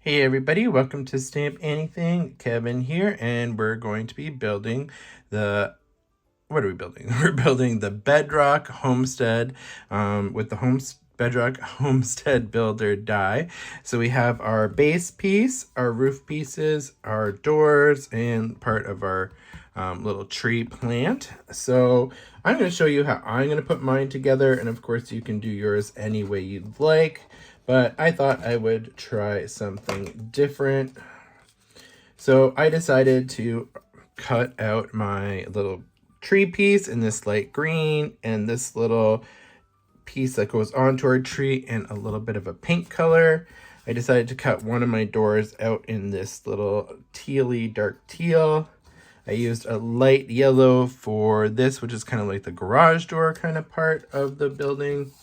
Hey everybody, welcome to Stamp Anything. Kevin here, and we're going to be building what are we building? We're building the Bedrock Homestead with the Bedrock Homestead Builder die. So we have our base piece, our roof pieces, our doors, and part of our little tree plant. So I'm going to show you how I'm going to put mine together, and of course you can do yours any way you'd like. But I thought I would try something different. So I decided to cut out my little tree piece in this light green and this little piece that goes onto our tree in a little bit of a pink color. I decided to cut one of my doors out in this little tealy dark teal. I used a light yellow for this, which is kind of like the garage door kind of part of the building.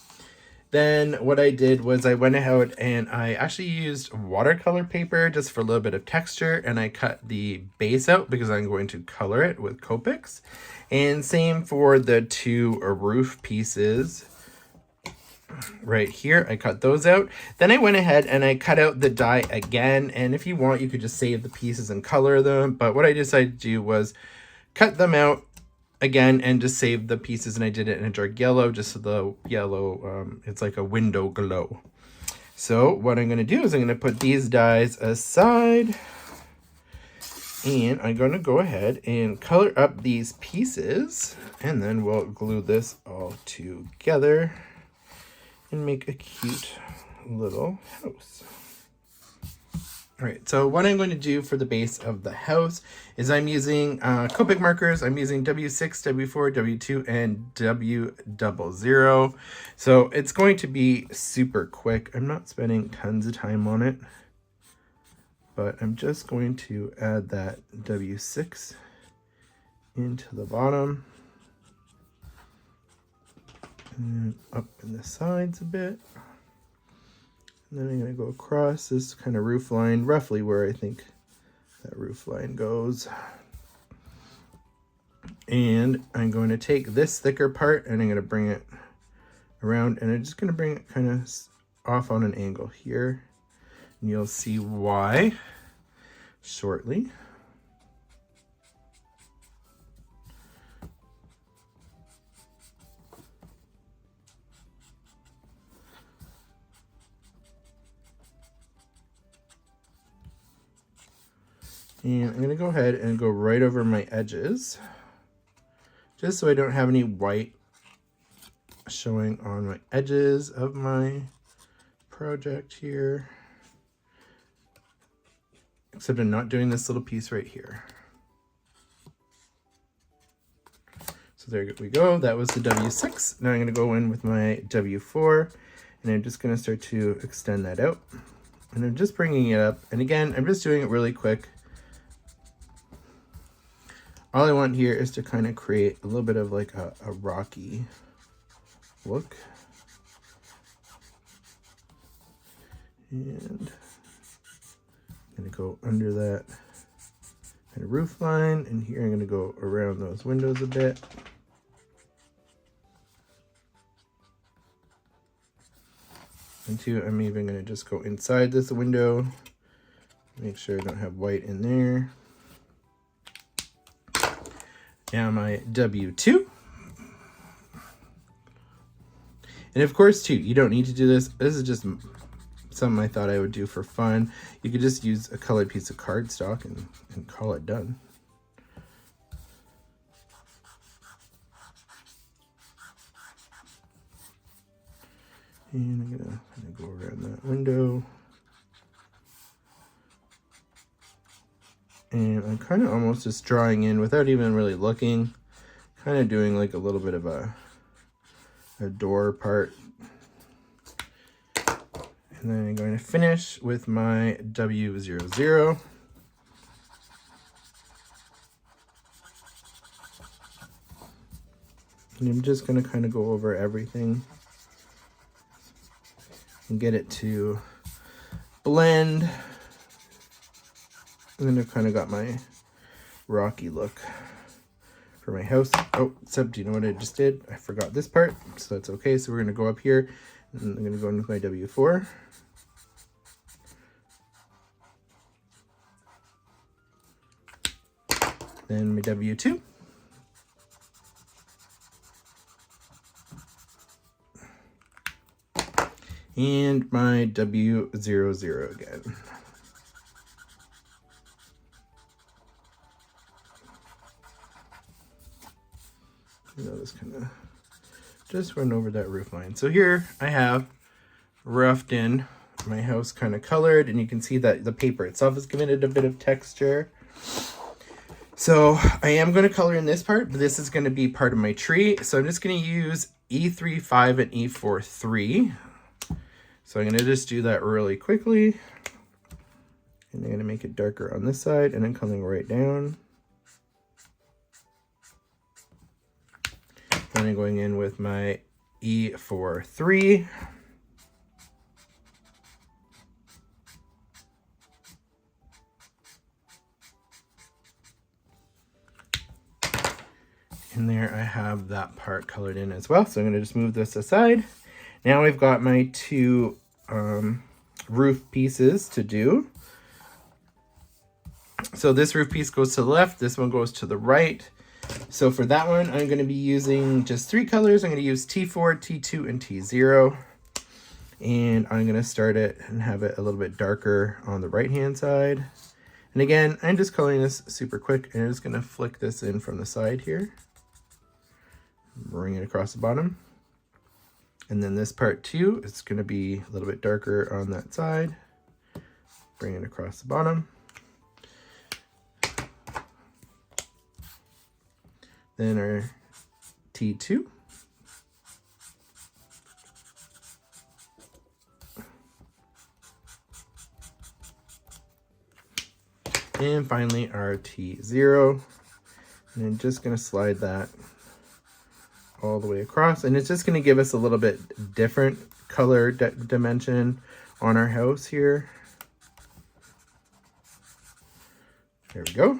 Then what I did was I went out and I actually used watercolor paper just for a little bit of texture, and I cut the base out because I'm going to color it with Copics. And same for the two roof pieces right here. I cut those out. Then I went ahead and I cut out the die again, and if you want you could just save the pieces and color them, but what I decided to do was cut them out again and just save the pieces, and I did it in a dark yellow just so the yellow it's like a window glow. So what I'm going to do is I'm going to put these dies aside, and I'm going to go ahead and color up these pieces, and then we'll glue this all together and make a cute little house. All right, so what I'm going to do for the base of the house is I'm using Copic markers. I'm using W6, W4, W2, and W00. So it's going to be super quick. I'm not spending tons of time on it, but I'm just going to add that W6 into the bottom and up in the sides a bit. And then I'm going to go across this kind of roof line, roughly where I think that roof line goes. And I'm going to take this thicker part and I'm going to bring it around, and I'm just going to bring it kind of off on an angle here. And you'll see why shortly. And I'm going to go ahead and go right over my edges, just so I don't have any white showing on my edges of my project here. Except I'm not doing this little piece right here. So there we go. That was the W6. Now I'm going to go in with my W4, and I'm just going to start to extend that out. And I'm just bringing it up. And again, I'm just doing it really quick. All I want here is to kind of create a little bit of like a rocky look. And I'm going to go under that kind of roof line, and here I'm going to go around those windows a bit. And two, I'm even going to just go inside this window, make sure I don't have white in there. Now my W2. And of course, too, you don't need to do this. This is just something I thought I would do for fun. You could just use a colored piece of cardstock and call it done. And I'm gonna go around that window. And I'm kind of almost just drawing in without even really looking, kind of doing like a little bit of a door part. And then I'm going to finish with my W00. And I'm just going to kind of go over everything and get it to blend. And then I've kind of got my rocky look for my house. Oh, except you know what I just did? I forgot this part, so that's okay. So we're going to go up here, and I'm going to go in with my W4. Then my W2. And my W00 again. I'll just kind of just run over that roof line. So here I have roughed in my house kind of colored, and you can see that the paper itself is giving it a bit of texture. So I am going to color in this part, but this is going to be part of my tree. So I'm just going to use E3, 5, and E4, 3. So I'm going to just do that really quickly. And I'm going to make it darker on this side and then coming right down. And I'm going in with my E4, 3. And there I have that part colored in as well. So I'm going to just move this aside. Now we've got my two roof pieces to do. So this roof piece goes to the left, this one goes to the right. So for that one, I'm going to be using just 3 colors. I'm going to use T4, T2, and T0. And I'm going to start it and have it a little bit darker on the right-hand side. And again, I'm just coloring this super quick, and I'm just going to flick this in from the side here. Bring it across the bottom. And then this part too, it's going to be a little bit darker on that side. Bring it across the bottom. Then our T2. And finally our T0. And I'm just going to slide that all the way across. And it's just going to give us a little bit different color dimension on our house here. There we go.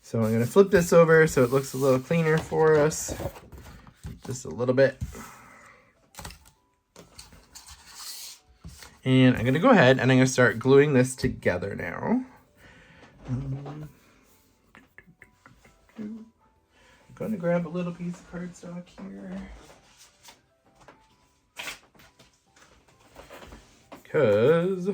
So I'm going to flip this over so it looks a little cleaner for us. Just a little bit. And I'm going to go ahead and I'm going to start gluing this together now. I'm going to grab a little piece of cardstock here. Because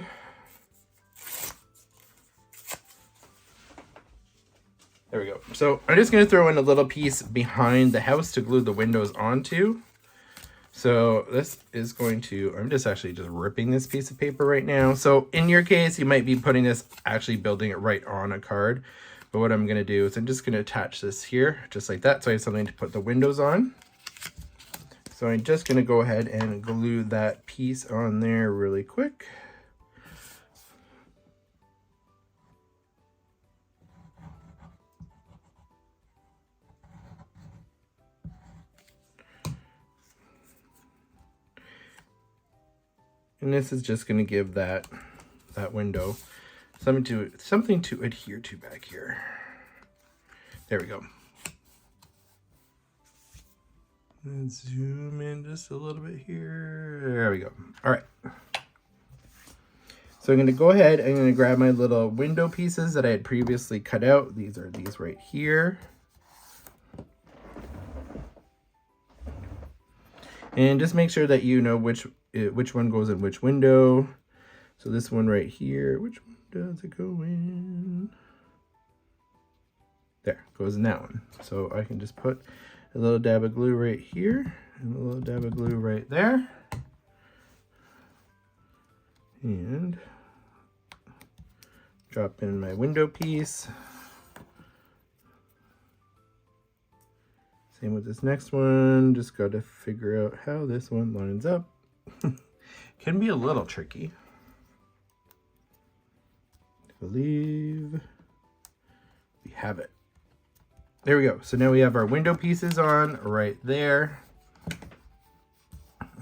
there we go. So I'm just going to throw in a little piece behind the house to glue the windows onto. So this is going to, I'm just ripping this piece of paper right now. So in your case, you might be putting this, actually building it right on a card. But what I'm going to do is I'm just going to attach this here, just like that. So I have something to put the windows on. So I'm just going to go ahead and glue that piece on there really quick. And this is just going to give that window something to adhere to back here. There we go. And zoom in just a little bit here. There we go. All right. So I'm going to go ahead. I'm going to grab my little window pieces that I had previously cut out. These are these right here. And just make sure that you know which one goes in which window. So this one right here, which one does it go in? There, goes in that one. So I can just put a little dab of glue right here and a little dab of glue right there. And drop in my window piece. Same with this next one. Just got to figure out how this one lines up. Can be a little tricky. I believe we have it. There we go. So now we have our window pieces on right there.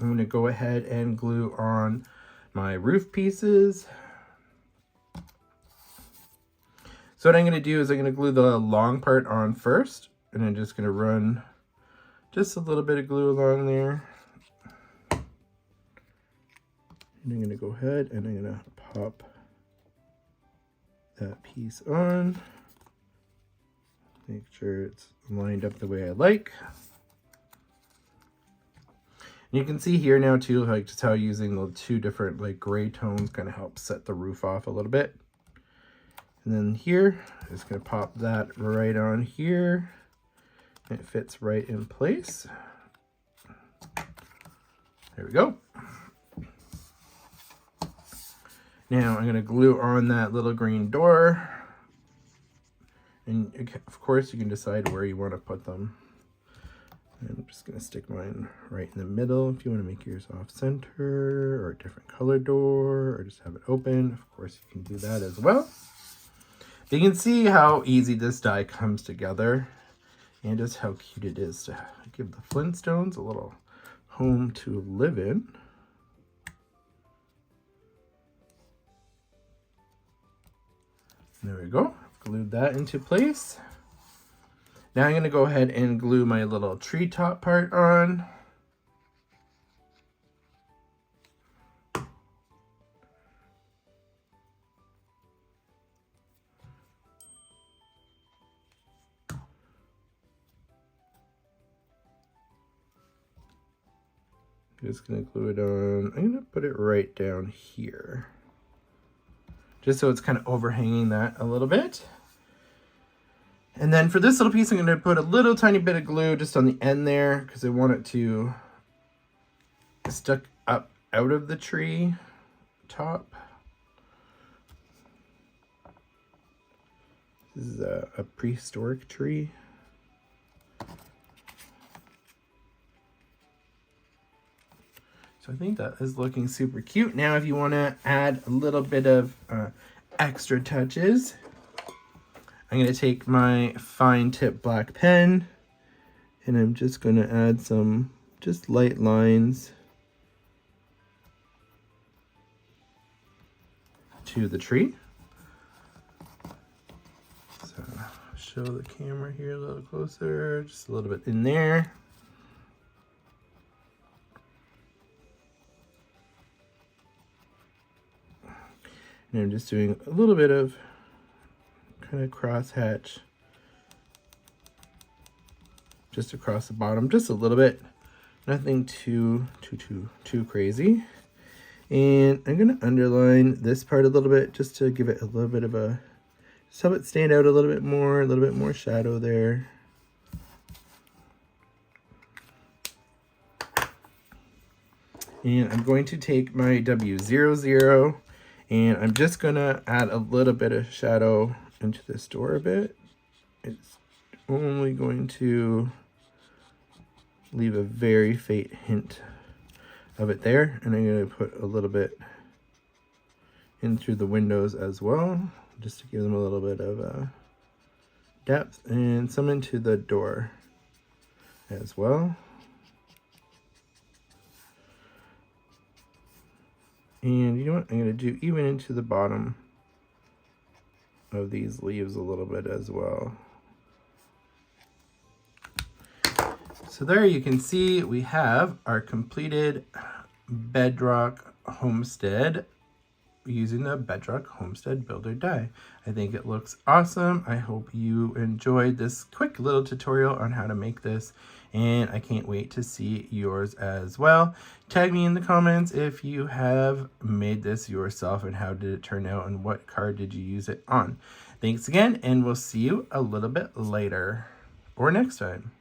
I'm going to go ahead and glue on my roof pieces. So what I'm going to do is I'm going to glue the long part on first, and I'm just going to run just a little bit of glue along there. And I'm going to go ahead and I'm going to pop that piece on. Make sure it's lined up the way I like. And you can see here now too, like just how using the two different like gray tones kind of helps set the roof off a little bit. And then here, I'm just gonna pop that right on here. And it fits right in place. There we go. Now I'm gonna glue on that little green door. And of course you can decide where you want to put them. I'm just going to stick mine right in the middle. If you want to make yours off center or a different color door or just have it open, of course you can do that as well. You can see how easy this die comes together and just how cute it is to give the Flintstones a little home to live in. There we go. Glued that into place. Now I'm going to go ahead and glue my little treetop part on. Just going to glue it on. I'm going to put it right down here, just so it's kind of overhanging that a little bit. And then for this little piece, I'm going to put a little tiny bit of glue just on the end there because I want it to stick up out of the tree top. This is a prehistoric tree. So I think that is looking super cute. Now if you want to add a little bit of extra touches, I'm going to take my fine tip black pen and I'm just going to add some just light lines to the tree. So show the camera here a little closer, just a little bit in there. And I'm just doing a little bit of kind of crosshatch just across the bottom, just a little bit, nothing too crazy. And I'm going to underline this part a little bit just to give it a little bit of a, just help it stand out a little bit more shadow there. And I'm going to take my W00 and I'm just going to add a little bit of shadow into this door a bit. It's only going to leave a very faint hint of it there, and I'm going to put a little bit in through the windows as well, just to give them a little bit of depth, and some into the door as well. And you know what, I'm going to do even into the bottom of these leaves a little bit as well. So there you can see we have our completed Bedrock Homestead using the Bedrock Homestead Builder die. I think it looks awesome. I hope you enjoyed this quick little tutorial on how to make this, and I can't wait to see yours as well. Tag me in the comments if you have made this yourself and how did it turn out and what card did you use it on. Thanks again, and we'll see you a little bit later or next time.